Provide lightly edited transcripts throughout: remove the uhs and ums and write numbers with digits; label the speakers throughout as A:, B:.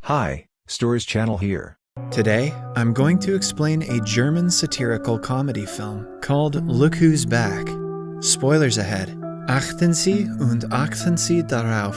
A: Hi, Stories Channel here.
B: Today, I'm going to explain a German satirical comedy film called Look Who's Back. Spoilers ahead. Achten Sie und achten Sie darauf.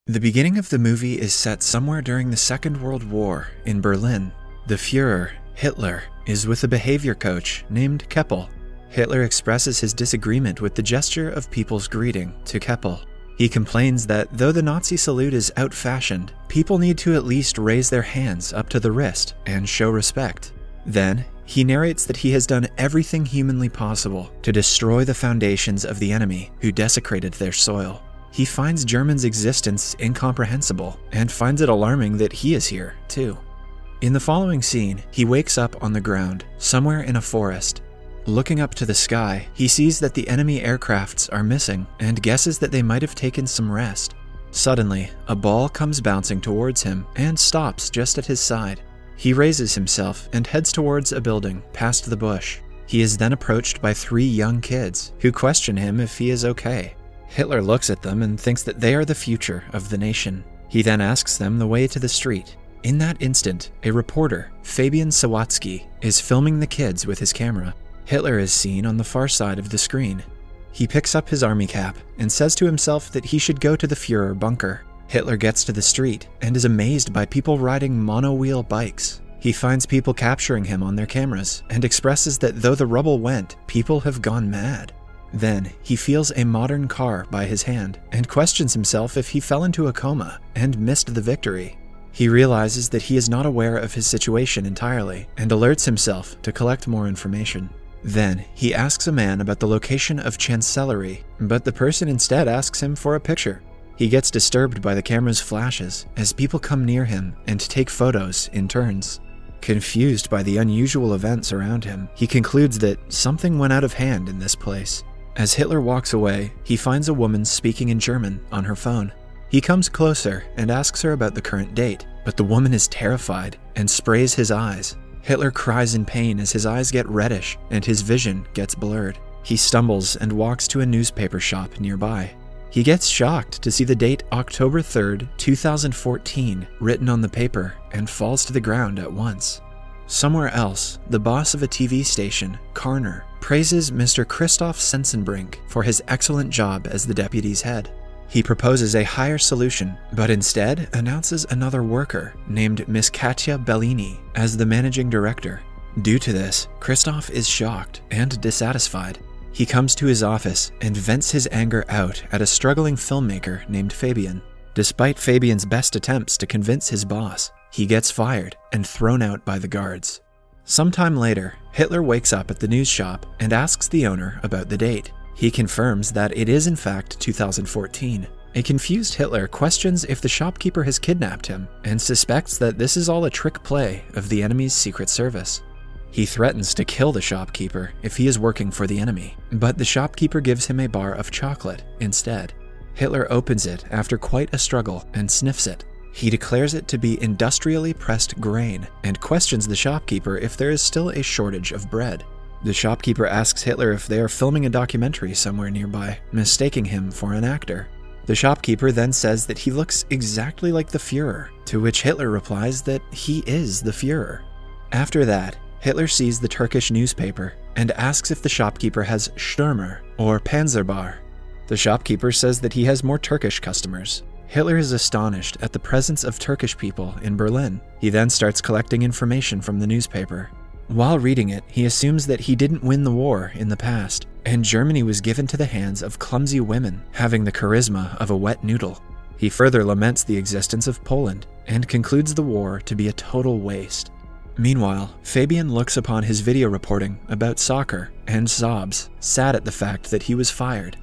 B: The beginning of the movie is set somewhere during the Second World War in Berlin. The Führer, Hitler, is with a behavior coach named Keppel. Hitler expresses his disagreement with the gesture of people's greeting to Keppel. He complains that though the Nazi salute is out-fashioned, people need to at least raise their hands up to the wrist and show respect. Then, he narrates that he has done everything humanly possible to destroy the foundations of the enemy who desecrated their soil. He finds Germans' existence incomprehensible and finds it alarming that he is here, too. In the following scene, he wakes up on the ground, somewhere in a forest. Looking up to the sky, he sees that the enemy aircrafts are missing and guesses that they might have taken some rest. Suddenly, a ball comes bouncing towards him and stops just at his side. He raises himself and heads towards a building past the bush. He is then approached by 3 young kids who question him if he is okay. Hitler looks at them and thinks that they are the future of the nation. He then asks them the way to the street. In that instant, a reporter, Fabian Sawatzki, is filming the kids with his camera. Hitler is seen on the far side of the screen. He picks up his army cap and says to himself that he should go to the Führer bunker. Hitler gets to the street and is amazed by people riding mono-wheel bikes. He finds people capturing him on their cameras and expresses that though the rubble went, people have gone mad. Then, he feels a modern car by his hand and questions himself if he fell into a coma and missed the victory. He realizes that he is not aware of his situation entirely and alerts himself to collect more information. Then, he asks a man about the location of Chancellery, but the person instead asks him for a picture. He gets disturbed by the camera's flashes as people come near him and take photos in turns. Confused by the unusual events around him, he concludes that something went out of hand in this place. As Hitler walks away, he finds a woman speaking in German on her phone. He comes closer and asks her about the current date, but the woman is terrified and sprays his eyes. Hitler cries in pain as his eyes get reddish and his vision gets blurred. He stumbles and walks to a newspaper shop nearby. He gets shocked to see the date October 3rd, 2014 written on the paper and falls to the ground at once. Somewhere else, the boss of a TV station, Karner, praises Mr. Christoph Sensenbrink for his excellent job as the deputy's head. He proposes a higher solution, but instead announces another worker named Miss Katja Bellini as the managing director. Due to this, Christoph is shocked and dissatisfied. He comes to his office and vents his anger out at a struggling filmmaker named Fabian. Despite Fabian's best attempts to convince his boss, he gets fired and thrown out by the guards. Sometime later, Hitler wakes up at the news shop and asks the owner about the date. He confirms that it is in fact 2014. A confused Hitler questions if the shopkeeper has kidnapped him and suspects that this is all a trick play of the enemy's secret service. He threatens to kill the shopkeeper if he is working for the enemy, but the shopkeeper gives him a bar of chocolate instead. Hitler opens it after quite a struggle and sniffs it. He declares it to be industrially pressed grain and questions the shopkeeper if there is still a shortage of bread. The shopkeeper asks Hitler if they are filming a documentary somewhere nearby, mistaking him for an actor. The shopkeeper then says that he looks exactly like the Führer, to which Hitler replies that he is the Führer. After that, Hitler sees the Turkish newspaper and asks if the shopkeeper has Stürmer or Panzerbar. The shopkeeper says that he has more Turkish customers. Hitler is astonished at the presence of Turkish people in Berlin. He then starts collecting information from the newspaper. While reading it, he assumes that he didn't win the war in the past, and Germany was given to the hands of clumsy women having the charisma of a wet noodle. He further laments the existence of Poland and concludes the war to be a total waste. Meanwhile, Fabian looks upon his video reporting about soccer and sobs, sad at the fact that he was fired.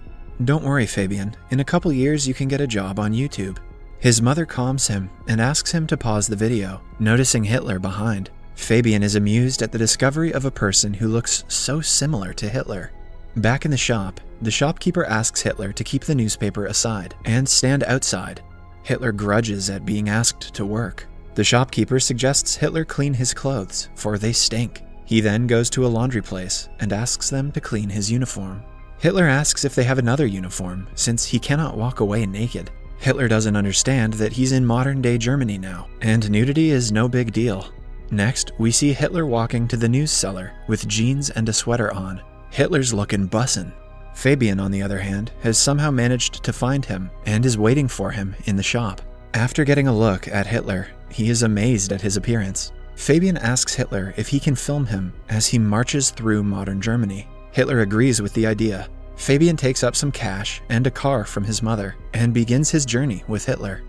B: Don't worry, Fabian, in a couple years you can get a job on YouTube. His mother calms him and asks him to pause the video, noticing Hitler behind. Fabian is amused at the discovery of a person who looks so similar to Hitler. Back in the shop, the shopkeeper asks Hitler to keep the newspaper aside and stand outside. Hitler grudges at being asked to work. The shopkeeper suggests Hitler clean his clothes, for they stink. He then goes to a laundry place and asks them to clean his uniform. Hitler asks if they have another uniform, since he cannot walk away naked. Hitler doesn't understand that he's in modern-day Germany now, and nudity is no big deal. Next, we see Hitler walking to the news cellar with jeans and a sweater on. Hitler's looking bussin'. Fabian, on the other hand, has somehow managed to find him and is waiting for him in the shop. After getting a look at Hitler, he is amazed at his appearance. Fabian asks Hitler if he can film him as he marches through modern Germany. Hitler agrees with the idea. Fabian takes up some cash and a car from his mother and begins his journey with Hitler.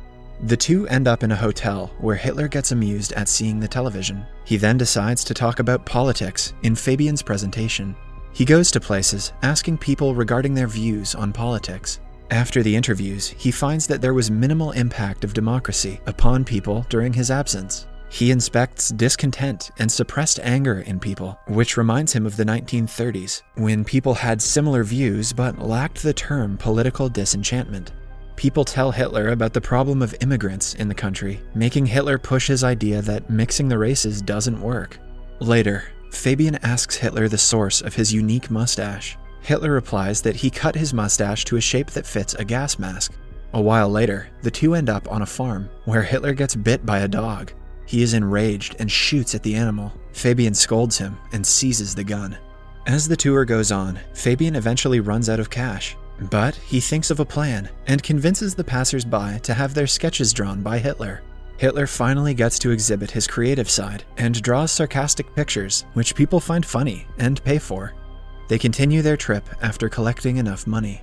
B: The two end up in a hotel where Hitler gets amused at seeing the television. He then decides to talk about politics in Fabian's presentation. He goes to places asking people regarding their views on politics. After the interviews, he finds that there was minimal impact of democracy upon people during his absence. He inspects discontent and suppressed anger in people, which reminds him of the 1930s, when people had similar views but lacked the term political disenchantment. People tell Hitler about the problem of immigrants in the country, making Hitler push his idea that mixing the races doesn't work. Later, Fabian asks Hitler the source of his unique mustache. Hitler replies that he cut his mustache to a shape that fits a gas mask. A while later, the two end up on a farm, where Hitler gets bit by a dog. He is enraged and shoots at the animal. Fabian scolds him and seizes the gun. As the tour goes on, Fabian eventually runs out of cash, but he thinks of a plan and convinces the passers-by to have their sketches drawn by Hitler. Hitler finally gets to exhibit his creative side and draws sarcastic pictures, which people find funny and pay for. They continue their trip after collecting enough money.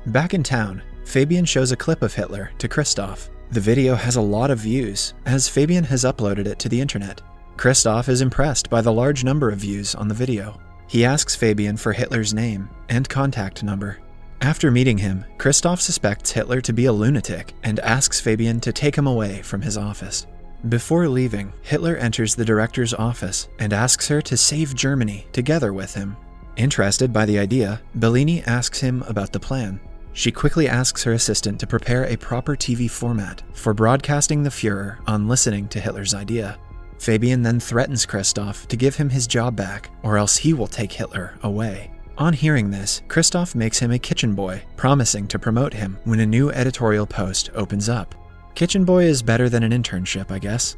B: Back in town, Fabian shows a clip of Hitler to Christoph. The video has a lot of views, as Fabian has uploaded it to the internet. Christoph is impressed by the large number of views on the video. He asks Fabian for Hitler's name and contact number. After meeting him, Christoph suspects Hitler to be a lunatic and asks Fabian to take him away from his office. Before leaving, Hitler enters the director's office and asks her to save Germany together with him. Interested by the idea, Bellini asks him about the plan. She quickly asks her assistant to prepare a proper TV format for broadcasting the Führer on listening to Hitler's idea. Fabian then threatens Christoph to give him his job back, or else he will take Hitler away. On hearing this, Christoph makes him a kitchen boy, promising to promote him when a new editorial post opens up. Kitchen boy is better than an internship, I guess.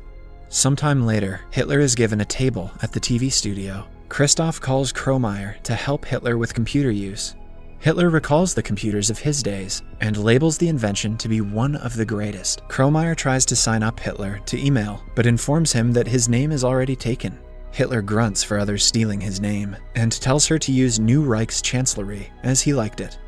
B: Sometime later, Hitler is given a table at the TV studio. Christoph calls Kromeyer to help Hitler with computer use. Hitler recalls the computers of his days and labels the invention to be one of the greatest. Kromeyer tries to sign up Hitler to email, but informs him that his name is already taken. Hitler grunts for others stealing his name and tells her to use New Reich's chancellery as he liked it.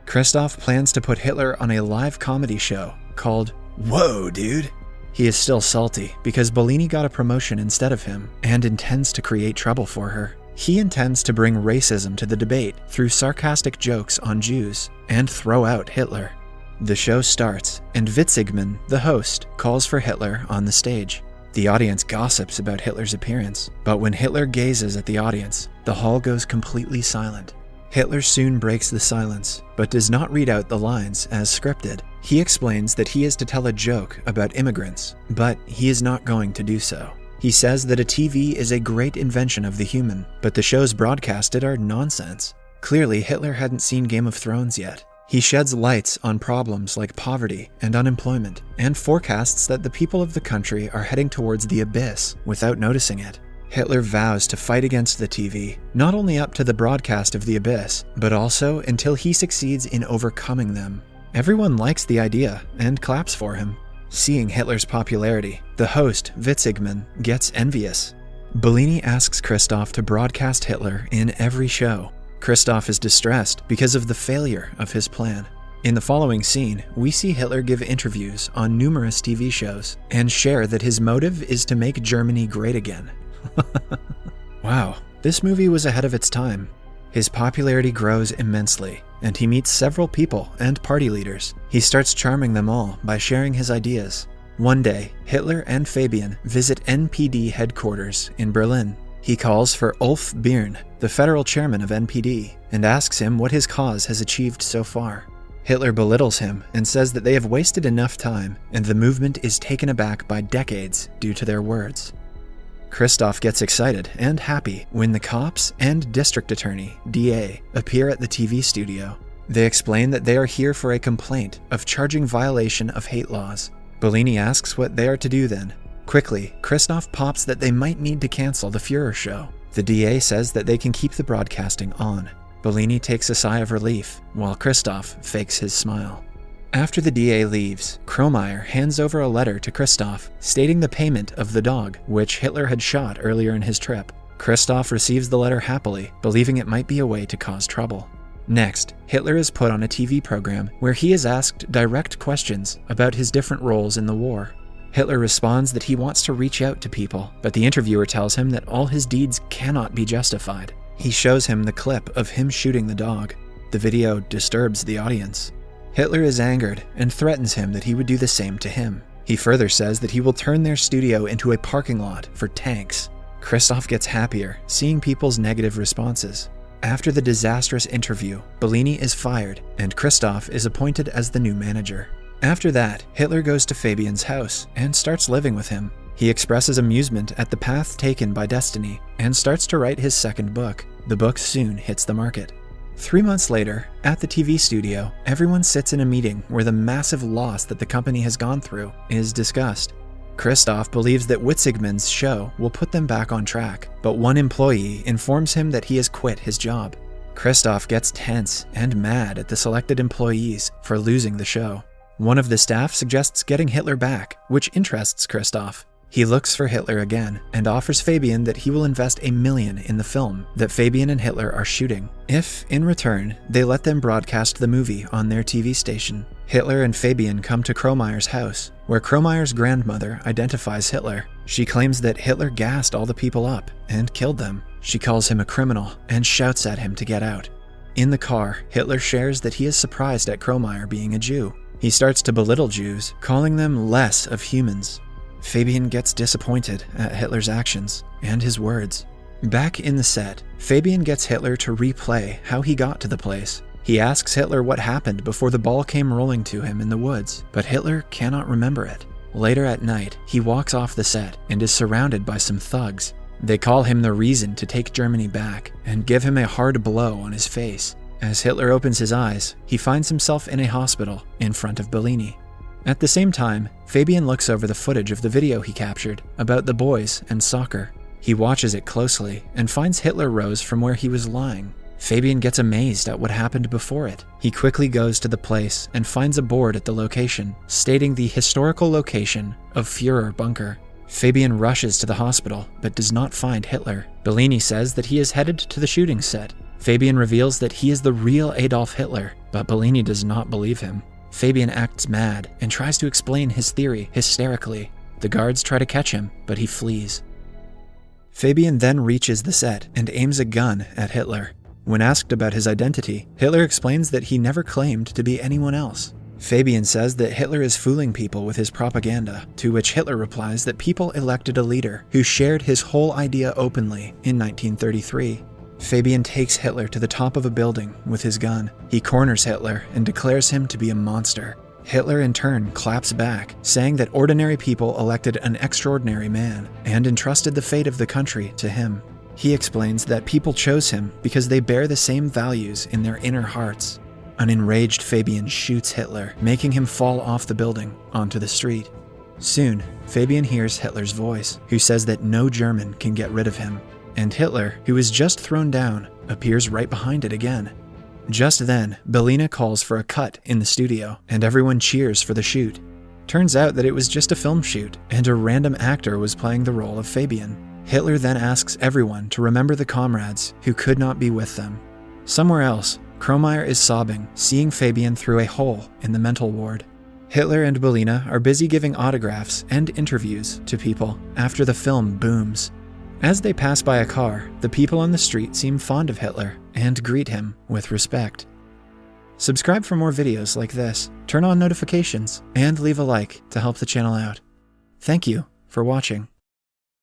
B: Christoph plans to put Hitler on a live comedy show called Whoa, Dude! He is still salty because Bellini got a promotion instead of him and intends to create trouble for her. He intends to bring racism to the debate through sarcastic jokes on Jews and throw out Hitler. The show starts, and Witzigmann, the host, calls for Hitler on the stage. The audience gossips about Hitler's appearance, but when Hitler gazes at the audience, the hall goes completely silent. Hitler soon breaks the silence, but does not read out the lines as scripted. He explains that he is to tell a joke about immigrants, but he is not going to do so. He says that a TV is a great invention of the human, but the shows broadcasted are nonsense. Clearly, Hitler hadn't seen Game of Thrones yet. He sheds lights on problems like poverty and unemployment, and forecasts that the people of the country are heading towards the abyss without noticing it. Hitler vows to fight against the TV, not only up to the broadcast of the abyss, but also until he succeeds in overcoming them. Everyone likes the idea and claps for him. Seeing Hitler's popularity, the host, Witzigmann, gets envious. Bellini asks Christoph to broadcast Hitler in every show. Christoph is distressed because of the failure of his plan. In the following scene, we see Hitler give interviews on numerous TV shows and share that his motive is to make Germany great again. Wow, this movie was ahead of its time. His popularity grows immensely, and he meets several people and party leaders. He starts charming them all by sharing his ideas. One day, Hitler and Fabian visit NPD headquarters in Berlin. He calls for Ulf Birn, the federal chairman of NPD, and asks him what his cause has achieved so far. Hitler belittles him and says that they have wasted enough time, and the movement is taken aback by decades due to their words. Christoph gets excited and happy when the cops and district attorney, DA, appear at the TV studio. They explain that they are here for a complaint of charging violation of hate laws. Bellini asks what they are to do then. Quickly, Christoph pops that they might need to cancel the Führer show. The DA says that they can keep the broadcasting on. Bellini takes a sigh of relief, while Christoph fakes his smile. After the DA leaves, Kromeyer hands over a letter to Christoph stating the payment of the dog, which Hitler had shot earlier in his trip. Christoph receives the letter happily, believing it might be a way to cause trouble. Next, Hitler is put on a TV program where he is asked direct questions about his different roles in the war. Hitler responds that he wants to reach out to people, but the interviewer tells him that all his deeds cannot be justified. He shows him the clip of him shooting the dog. The video disturbs the audience. Hitler is angered and threatens him that he would do the same to him. He further says that he will turn their studio into a parking lot for tanks. Christoph gets happier, seeing people's negative responses. After the disastrous interview, Bellini is fired, and Christoph is appointed as the new manager. After that, Hitler goes to Fabian's house and starts living with him. He expresses amusement at the path taken by destiny and starts to write his second book. The book soon hits the market. 3 months later, at the TV studio, everyone sits in a meeting where the massive loss that the company has gone through is discussed. Christoph believes that Witzigmann's show will put them back on track, but one employee informs him that he has quit his job. Christoph gets tense and mad at the selected employees for losing the show. One of the staff suggests getting Hitler back, which interests Christoph. He looks for Hitler again and offers Fabian that he will invest $1 million in the film that Fabian and Hitler are shooting, if, in return, they let them broadcast the movie on their TV station. Hitler and Fabian come to Kromeyer's house, where Kromeyer's grandmother identifies Hitler. She claims that Hitler gassed all the people up and killed them. She calls him a criminal and shouts at him to get out. In the car, Hitler shares that he is surprised at Kromeyer being a Jew. He starts to belittle Jews, calling them less of humans. Fabian gets disappointed at Hitler's actions and his words. Back in the set, Fabian gets Hitler to replay how he got to the place. He asks Hitler what happened before the ball came rolling to him in the woods, but Hitler cannot remember it. Later at night, he walks off the set and is surrounded by some thugs. They call him the reason to take Germany back and give him a hard blow on his face. As Hitler opens his eyes, he finds himself in a hospital in front of Bellini. At the same time, Fabian looks over the footage of the video he captured about the boys and soccer. He watches it closely and finds Hitler rose from where he was lying. Fabian gets amazed at what happened before it. He quickly goes to the place and finds a board at the location, stating the historical location of Führer Bunker. Fabian rushes to the hospital, but does not find Hitler. Bellini says that he is headed to the shooting set. Fabian reveals that he is the real Adolf Hitler, but Bellini does not believe him. Fabian acts mad and tries to explain his theory hysterically. The guards try to catch him, but he flees. Fabian then reaches the set and aims a gun at Hitler. When asked about his identity, Hitler explains that he never claimed to be anyone else. Fabian says that Hitler is fooling people with his propaganda, to which Hitler replies that people elected a leader who shared his whole idea openly in 1933. Fabian takes Hitler to the top of a building with his gun. He corners Hitler and declares him to be a monster. Hitler in turn claps back, saying that ordinary people elected an extraordinary man and entrusted the fate of the country to him. He explains that people chose him because they bear the same values in their inner hearts. An enraged Fabian shoots Hitler, making him fall off the building onto the street. Soon, Fabian hears Hitler's voice, who says that no German can get rid of him. And Hitler, who is just thrown down, appears right behind it again. Just then, Bellini calls for a cut in the studio, and everyone cheers for the shoot. Turns out that it was just a film shoot, and a random actor was playing the role of Fabian. Hitler then asks everyone to remember the comrades who could not be with them. Somewhere else, Kromeyer is sobbing, seeing Fabian through a hole in the mental ward. Hitler and Bellini are busy giving autographs and interviews to people after the film booms. As they pass by a car, the people on the street seem fond of Hitler and greet him with respect. Subscribe for more videos like this, turn on notifications, and leave a like to help the channel out. Thank you for watching.